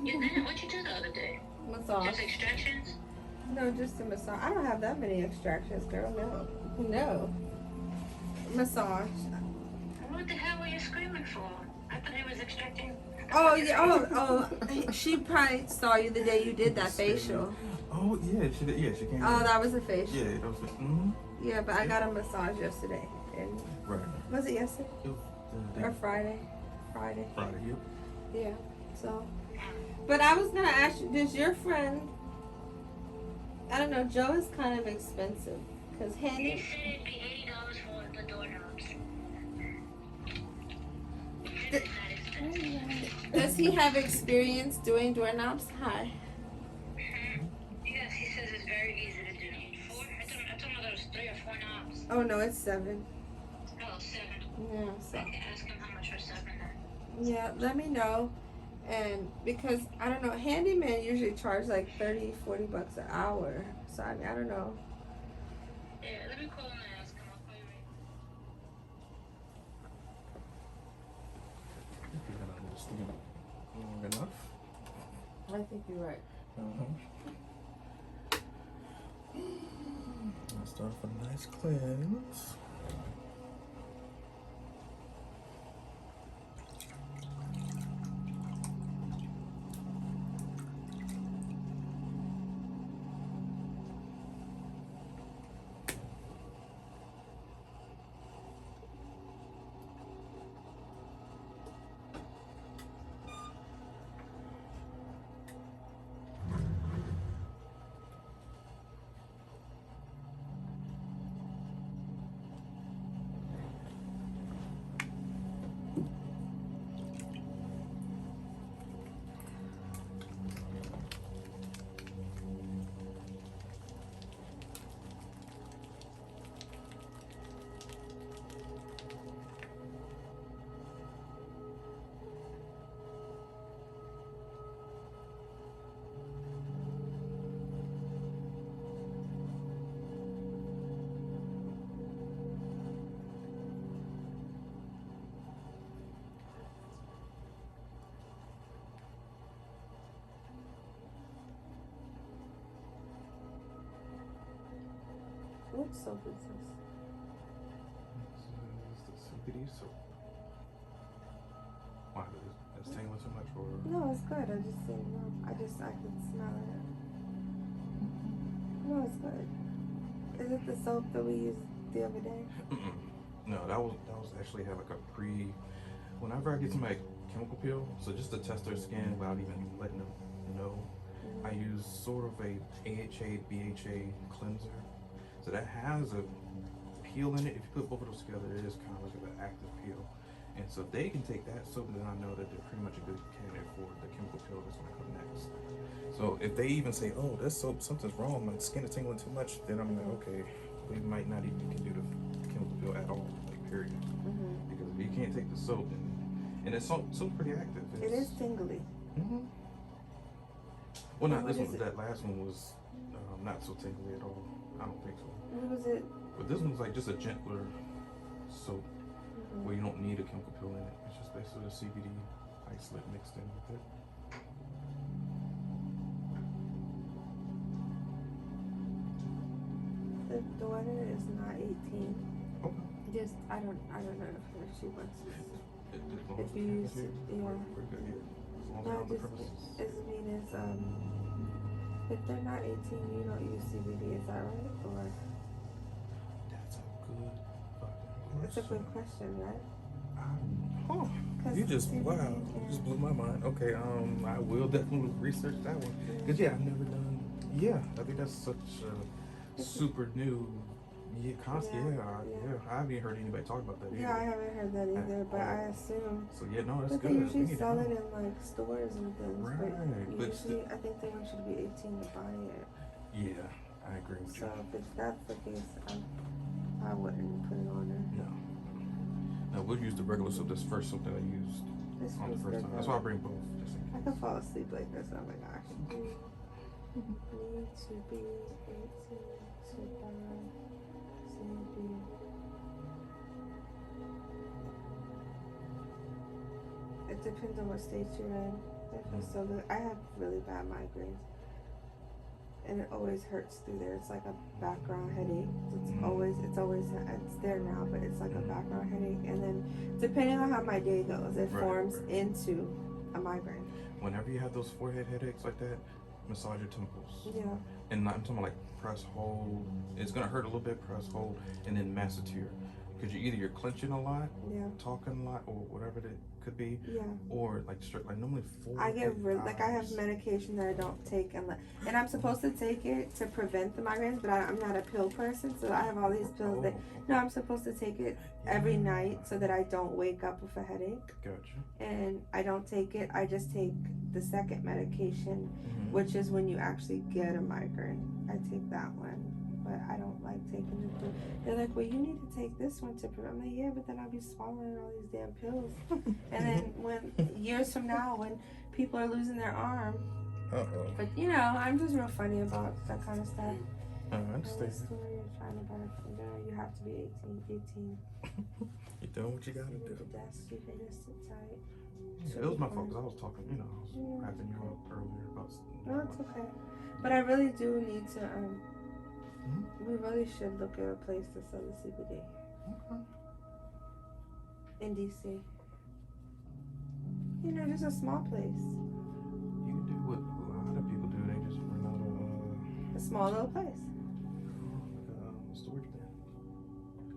You didn't? What'd you do the other day? Massage. Just extractions? No, just a massage. I don't have that many extractions, girl. No. No. Massage. What the hell were you screaming for? I thought he was extracting. Oh, yeah. Oh. She probably saw you the day you did that facial. Oh, yeah. She did. Yeah, she came. Oh, that was a facial. Yeah, that was a, mm-hmm. Yeah, but I got a massage yesterday. And Right. was it yesterday? Or Friday? Friday, yep. Yeah. So. But I was going to ask you, does your friend, I don't know, Joe is kind of expensive. Because He Handy. said it'd be $80 for the doorknobs. Does he have experience doing doorknobs? Hi. Yes, he says it's very easy to do. 4? I told him there was 3 or 4 knobs. Oh, no, it's 7. Oh, 7. Yeah, so. I can ask him how much for 7 then. Yeah, let me know. And because, I don't know, handyman usually charge like 30, 40 bucks an hour. So, I mean, I don't know. Yeah, let me call him and ask him. I'll call you right Long enough. I think you're right. Let's start with a nice cleanse. What soap is this? This is the CBD soap. Why? Is it tangling too much or? No, it's good. I just didn't know. I could smell it. No, it's good. Is it the soap that we used the other day? No, that was actually had like a pre. Whenever I get to my chemical peel, so just to test their skin without even letting them know, I use sort of a AHA BHA cleanser. So that has a peel in it. If you put both of those together, it is kind of like an active peel. And so if they can take that soap, then I know that they're pretty much a good candidate for the chemical peel that's going to come next. So if they even say, oh, that soap, something's wrong, my skin is tingling too much, then I'm like, okay, we might not even can do the chemical peel at all, like period. Because if you can't take the soap, and it's soap's pretty active. It is tingly. Well, not this one, but that last one was not so tingly at all. I don't think so. What was it? But this one's like just a gentler soap where you don't need a chemical peel in it. It's just basically a CBD isolate mixed in with it. The daughter is not 18. Okay. Just I don't know if she wants to. If you use it, yeah. Pretty good, yeah. As long as No, they're on the just premises. as mean as if they're not 18, you don't use CBD. Is that right? Or That's a good fucking it's a good question, right? You just you just blew my mind. Okay, I will definitely research that one because I've never done. Yeah, I think that's such a super new. Yeah, I haven't even heard anybody talk about that either. Yeah, I haven't heard that either, but I assume. So yeah, no, that's but good. They usually sell it in like stores and things. Right, but usually, I think they want you to be 18 to buy it. Yeah, I agree with you. So if that's the case, I wouldn't put it on her. No. No, we'll use the regular soap. This first soap that I used on the first time. That's why I bring both. I could fall asleep like this. Oh my gosh. Need to be 18 to buy CBD. It depends on what state you're in. They feel so good. I have really bad migraines. And it always hurts through there. It's like a background headache. It's there now, but it's like a background headache. And then depending on how my day goes, it forms into a migraine. Whenever you have those forehead headaches like that, massage your temples. Yeah. And I'm talking about like press, hold. It's gonna hurt a little bit, press, hold, and then masseter. Because you're clenching a lot, talking a lot, or whatever that could be, or like normally 4. I get I have medication that I don't take and I'm supposed to take it to prevent the migraines, but I'm not a pill person, so I have all these pills that I'm supposed to take it every night so that I don't wake up with a headache. Gotcha. And I don't take it. I just take the second medication, which is when you actually get a migraine. I take that one. But I don't like taking the pill. They're like, well, you need to take this one to prevent. I'm like, yeah, but then I'll be swallowing all these damn pills. And then years from now, when people are losing their arm. But I'm just real funny about that kind of stuff. I understand. You're trying to bark. You have to be 18. You're doing what you gotta do. You can just sit tight. Yeah, it was my fault because I was talking, I was wrapping you up earlier about. No, it's okay. But I really do need to. We really should look at a place to sell the CBD. Okay. In DC. Just a small place. You can do what a lot of people do. They just rent out a small little place. A storage bin.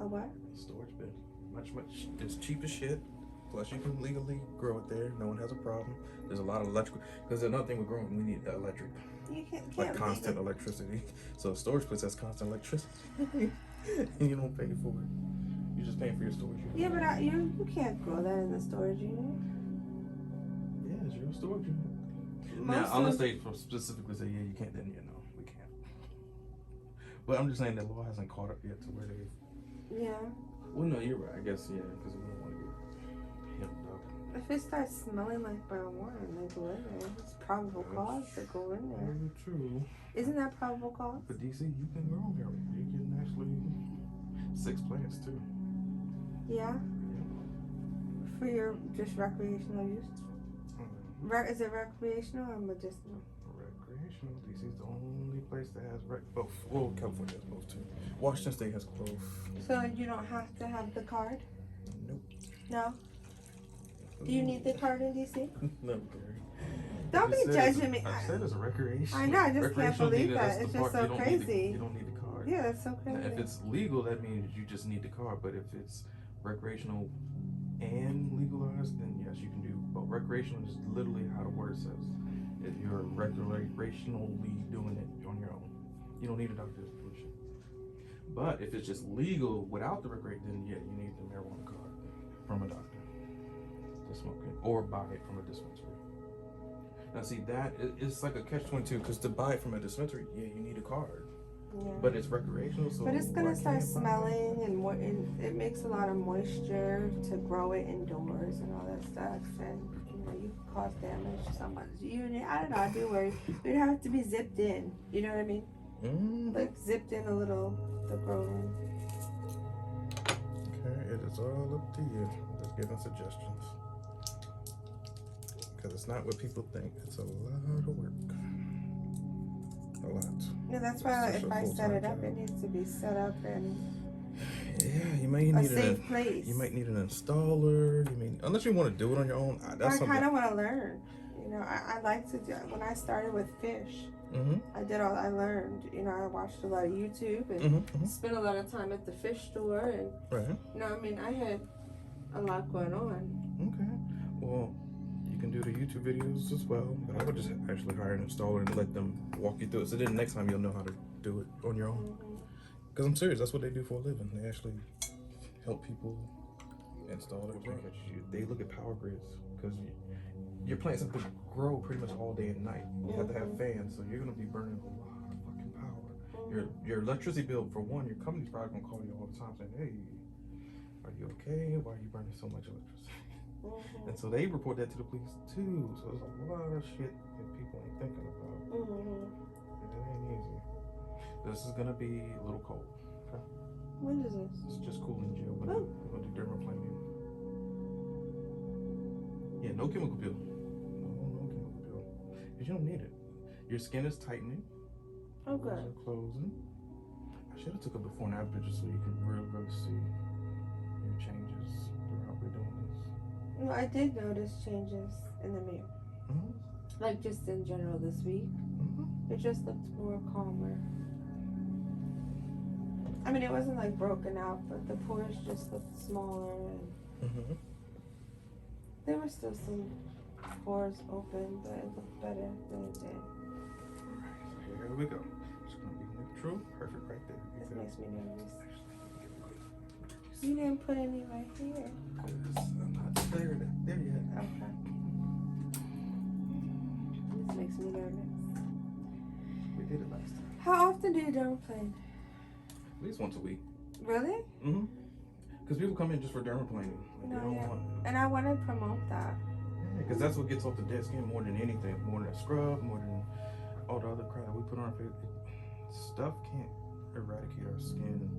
A what? Storage bin. Much. It's cheap as shit. Plus, you can legally grow it there. No one has a problem. There's a lot of electrical. Because another thing with growing, we need the electric. You can't like constant electricity. So a storage place has constant electricity. And you don't pay for it. You're just paying for your storage unit. Yeah, but you can't grow that in the storage unit. Yeah, it's your storage unit. Now, unless they specifically say, you can't, then we can't. But I'm just saying that law hasn't caught up yet to where they. Yeah. Well, no, you're right. I guess, because we don't want to get hemmed up. If it starts smelling like marijuana, they go in there. It's probable cause to go in there. Very true. Isn't that probable cause? But DC, you can grow marijuana. You can actually 6 plants too. Yeah. For your just recreational use. Is it recreational or medicinal? Recreational. DC is the only place that has both. Well, California has both too. Washington State has both. So you don't have to have the card? Nope. No. Do you need the card in DC? No, Gary. Don't be judging me. I said it's a recreation. I know, I just can't believe that. It's just so crazy. You don't need the card. Yeah, that's so crazy. Now, if it's legal, that means you just need the card. But if it's recreational and legalized, then yes, you can do both. Recreational is literally how the word says. If you're recreationally doing it on your own, you don't need a doctor's permission. But if it's just legal without the recreation, then yeah, you need the marijuana card from a doctor to smoke it, or buy it from a dispensary. Now see, it's like a catch-22, because to buy it from a dispensary, you need a card. Yeah. But it's recreational, so. But it's gonna start smelling, and it makes a lot of moisture to grow it indoors and all that stuff, and you can cause damage to someone's unit. I don't know. I'd be worried. It'd have to be zipped in. You know what I mean? Like zipped in a little, the grow room. Okay, it is all up to you. Just giving suggestions. Because it's not what people think. It's a lot of work. A lot. Yeah, that's why if I set it up, it needs to be set up in you might need a safe place. You might need an installer. Unless you want to do it on your own. I kind of want to learn. I like to do. When I started with fish, I learned. I watched a lot of YouTube and spent a lot of time at the fish store, and I had a lot going on. Okay. Well, you can do the YouTube videos as well, but I would just actually hire an installer and let them walk you through it, so then next time you'll know how to do it on your own. Because I'm serious, that's what they do for a living. They actually help people install their brush. They look at power grids, because your plants have to grow pretty much all day and night. You have to have fans, so you're going to be burning a lot of fucking power. Your electricity bill, for one, your company's probably going to call you all the time saying, hey, are you okay? Why are you burning so much electricity? And so they report that to the police too. So there's a lot of shit that people ain't thinking about. It ain't easy. This is gonna be a little cold. Okay? When is this? It's just cooling gel. We're gonna do dermaplaning. Yeah, no chemical peel. No chemical You don't need it. Your skin is tightening. Oh, Pores good. are closing. I should have took a before and after just so you could really see your changes throughout we're doing this. No, I did notice changes in the mirror. Mm-hmm. Like just in general this week. Mm-hmm. It just looked more calmer. I mean, it wasn't like broken out, but the pores just looked smaller and Mm-hmm. there were still some pores open, but it looked better than it did. Alright, so here we go. It's gonna be neutral. Perfect right there. This Good. makes me nervous. You didn't put any right here. Because I'm not there yet. Okay. This makes me nervous. We did it last time. How often do you dermaplane? At least once a week. Really? Mm-hmm. Because people come in just for dermaplaning. Like, they No, don't yeah. want. And I want to promote that. Because that's what gets off the dead skin more than anything. More than a scrub, more than all the other crap that we put on our face. Stuff can't eradicate our skin